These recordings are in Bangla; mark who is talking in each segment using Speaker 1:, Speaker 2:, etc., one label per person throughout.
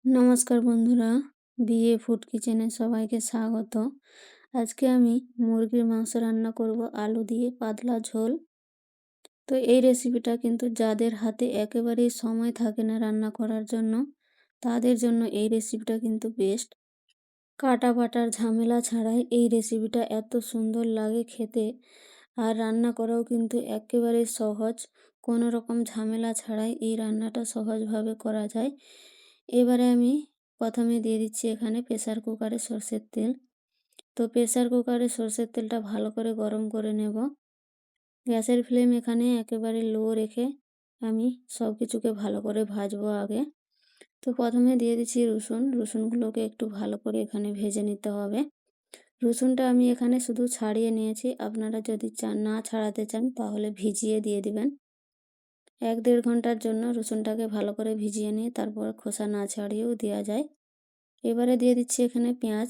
Speaker 1: নমস্কার বন্ধুরা, বিএ ফুড কিচেনে সবাইকে স্বাগত। আজকে আমি মুরগির মাংস রান্না করব আলু দিয়ে পাতলা ঝোল। তো এই রেসিপিটা কিন্তু যাদের হাতে একেবারেই সময় থাকে না রান্না করার জন্য, তাদের জন্য এই রেসিপিটা কিন্তু বেস্ট। কাটা বাটার ঝামেলা ছাড়াই এই রেসিপিটা এত সুন্দর লাগে খেতে, আর রান্না করাও কিন্তু একেবারে সহজ। কোনো রকম ঝামেলা ছাড়াই এই রান্নাটা সহজভাবে করা যায়। এবারে আমি প্রথমে দিয়ে দিচ্ছি এখানে প্রেসার কুকারে সরষের তেল। তো প্রেসার কুকারে সরষের তেলটা ভালো করে গরম করে নেব। গ্যাসের ফ্লেম এখানে একেবারে লো রেখে আমি সব কিছুকে ভালো করে ভাজবো আগে। তো প্রথমে দিয়ে দিচ্ছি রসুনগুলোকে একটু ভালো করে এখানে ভেজে নিতে হবে। রসুনটা আমি এখানে শুধু ছাড়িয়ে নিয়েছি, আপনারা যদি চান না ছাড়াতে চান তাহলে ভিজিয়ে দিয়ে দিবেন। 1-1.5 ঘন্টার জন্য রসুনটাকে ভালো করে ভিজিয়ে নিয়ে তারপর খোসা না ছাড়িয়েও দেওয়া যায়। এবারে দিয়ে দিচ্ছি এখানে পেঁয়াজ।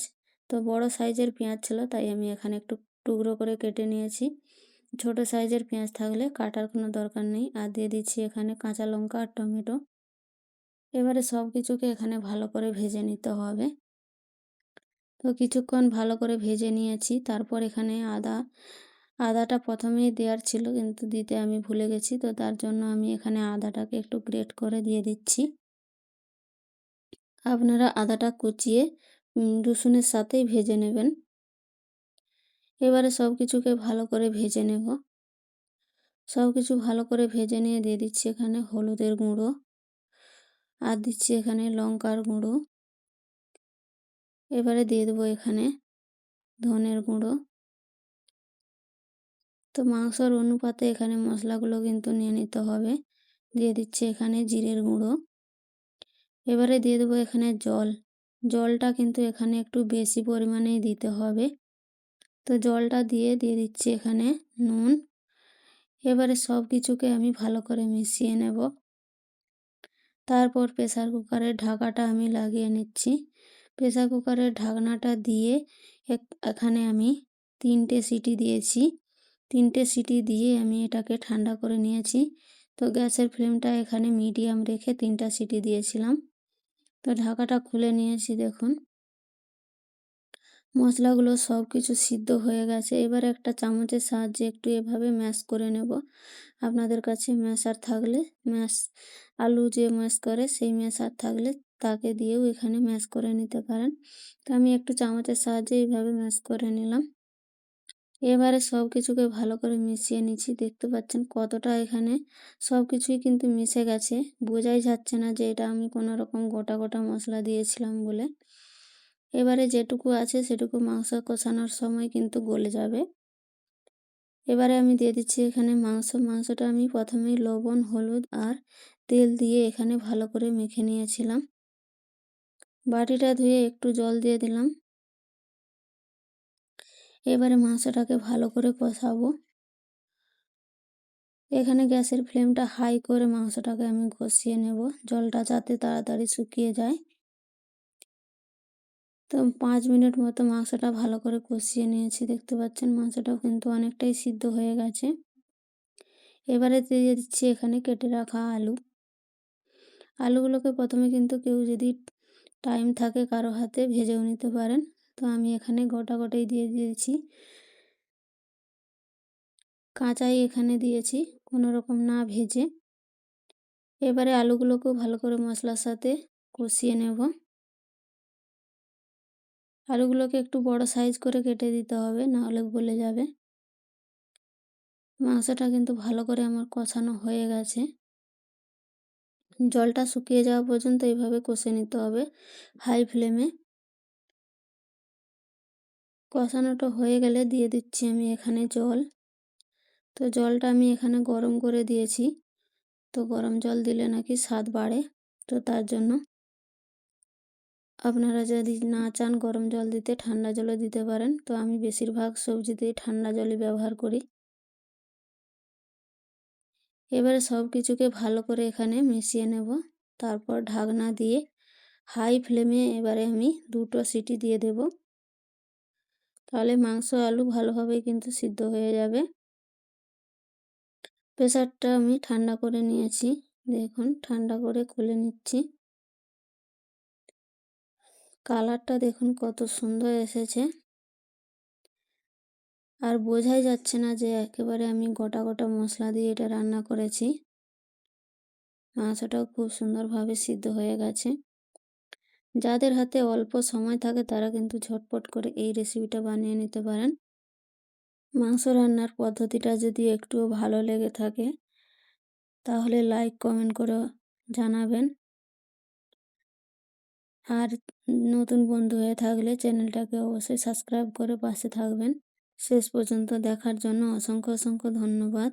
Speaker 1: তো বড় সাইজের পেঁয়াজ ছিল তাই আমি এখানে একটু টুকরো করে কেটে নিয়েছি। ছোট সাইজের পেঁয়াজ থাকলে কাটার কোনো দরকার নেই। আর দিয়ে দিচ্ছি এখানে কাঁচা লঙ্কা আর টমেটো। এবারে সব কিছুকে এখানে ভালো করে ভেজে নিতে হবে। তো কিছুক্ষণ ভালো করে ভেজে নিয়েছি। তারপর এখানে আদাটা প্রথমেই দেওয়ার ছিল কিন্তু দিতে আমি ভুলে গেছি, তো তার জন্য আমি এখানে আদাটাকে একটু গ্রেট করে দিয়ে দিচ্ছি। আপনারা আদাটা কুচিয়ে রসুনের সাথেই ভেজে নেবেন। এবারে সব কিছুকে ভালো করে ভেজে নেব। সব কিছু ভালো করে ভেজে নিয়ে দিয়ে দিচ্ছি এখানে হলুদের গুঁড়ো, আর দিচ্ছি এখানে লঙ্কার গুঁড়ো। এবারে দিয়ে দেবো এখানে ধনের গুঁড়ো। তো মাংসর অনুপাতে এখানে মশলাগুলো কিন্তু নিয়ে নিতে হবে। দিয়ে দিচ্ছি এখানে জিরের গুঁড়ো। এবারে দিয়ে দেবো এখানে জলটা কিন্তু এখানে একটু বেশি পরিমাণেই দিতে হবে। তো জলটা দিয়ে দিচ্ছি এখানে নুন। এবারে সব কিছুকে আমি ভালো করে মিশিয়ে নেব। তারপর প্রেসার কুকারের ঢাকাটা আমি লাগিয়ে নিচ্ছি। প্রেসার কুকারের ঢাকনাটা দিয়ে এখানে আমি 3টে সিটি দিয়েছি। 3টে সিটি দিয়ে আমি এটাকে ঠান্ডা করে নিয়েছি। তো গ্যাসের ফ্লেমটা এখানে মিডিয়াম রেখে 3টা সিটি দিয়েছিলাম। তো ঢাকাটা খুলে নিয়েছি, দেখুন মশলাগুলো সব কিছু সিদ্ধ হয়ে গেছে। এবার একটা চামচের সাহায্যে একটু এভাবে ম্যাশ করে নেব। আপনাদের কাছে ম্যাশার থাকলে আলু যে ম্যাশ করে সেই ম্যাশার থাকলে তাকে দিয়েও এখানে ম্যাশ করে নিতে পারেন। তো আমি একটু চামচের সাহায্যে এইভাবে ম্যাশ করে নিলাম। এবারে সব কিছুকে ভালো করে মিশিয়ে নিচ্ছি। দেখতে পাচ্ছেন কতটা এখানে সব কিছুই কিন্তু মিশে গেছে। বোঝাই যাচ্ছে না যে এটা আমি কোনো রকম গোটা গোটা মশলা দিয়েছিলাম বলে। এবারে যেটুকু আছে সেটুকু মাংস কষানোর সময় কিন্তু গলে যাবে। এবারে আমি দিয়ে দিচ্ছি এখানে মাংসটা আমি প্রথমেই লবণ, হলুদ আর তেল দিয়ে এখানে ভালো করে মেখে নিয়েছিলাম। বাটিটা ধুয়ে একটু জল দিয়ে দিলাম। এবারে মাংসটাকে ভালো করে কষাবো। এখানে গ্যাসের ফ্লেমটা হাই করে মাংসটাকে আমি কষিয়ে নেব, জলটা যাতে তাড়াতাড়ি শুকিয়ে যায়। তো 5 মিনিট মতো মাংসটা ভালো করে কষিয়ে নিয়েছি। দেখতে পাচ্ছেন মাংসটাও কিন্তু অনেকটাই সিদ্ধ হয়ে গেছে। এবারে দিয়ে দিচ্ছি এখানে কেটে রাখা আলুগুলোকে প্রথমে কিন্তু কেউ যদি টাইম থাকে কারো হাতে ভেজেও নিতে পারেন। তো আমি এখানে গোটা গোটাই দিয়ে দিয়েছি, কাঁচাই এখানে দিয়েছি কোনো রকম না ভেজে। এবারে আলুগুলোকেও ভালো করে মশলার সাথে কষিয়ে নেব। আলুগুলোকে একটু বড় সাইজ করে কেটে দিতে হবে, না হলে গলে যাবে। মাংসটা কিন্তু ভালো করে আমার কষানো হয়ে গেছে। জলটা শুকিয়ে যাওয়া পর্যন্ত এইভাবে কষে নিতে হবে হাই ফ্লেমে। কষানোটা হয়ে গেলে দিয়ে দিচ্ছি আমি এখানে জল। তো জলটা আমি এখানে গরম করে দিয়েছি। তো গরম জল দিলে নাকি স্বাদ বাড়ে, তো তার জন্য আপনারা যদি না চান গরম জল দিতে ঠান্ডা জলও দিতে পারেন। তো আমি বেশিরভাগ সবজিতেই ঠান্ডা জলই ব্যবহার করি। এবারে সব কিছুকে ভালো করে এখানে মিশিয়ে নেব। তারপর ঢাকনা দিয়ে হাই ফ্লেমে এবারে আমি 2টো সিটি দিয়ে দেব। তাহলে মাংস আলু ভালোভাবে কিন্তু সিদ্ধ হয়ে যাবে। প্রেসারটা আমি ঠান্ডা করে নিয়েছি, দেখুন ঠান্ডা করে খুলে নিচ্ছি। কালারটা দেখুন কত সুন্দর এসেছে। আর বোঝাই যাচ্ছে না যে একেবারে আমি গোটা গোটা মশলা দিয়ে এটা রান্না করেছি। মাংসটাও খুব সুন্দরভাবে সিদ্ধ হয়ে গেছে। যাদের হাতে অল্প সময় থাকে তারা কিন্তু ঝটপট করে এই রেসিপিটা বানিয়ে নিতে পারেন। মাংস রান্নার পদ্ধতিটা যদি একটুও ভালো লেগে থাকে তাহলে লাইক কমেন্ট করে জানাবেন। আর নতুন বন্ধু হয়ে থাকলে চ্যানেলটাকে অবশ্যই সাবস্ক্রাইব করে পাশে থাকবেন। শেষ পর্যন্ত দেখার জন্য অসংখ্য অসংখ্য ধন্যবাদ।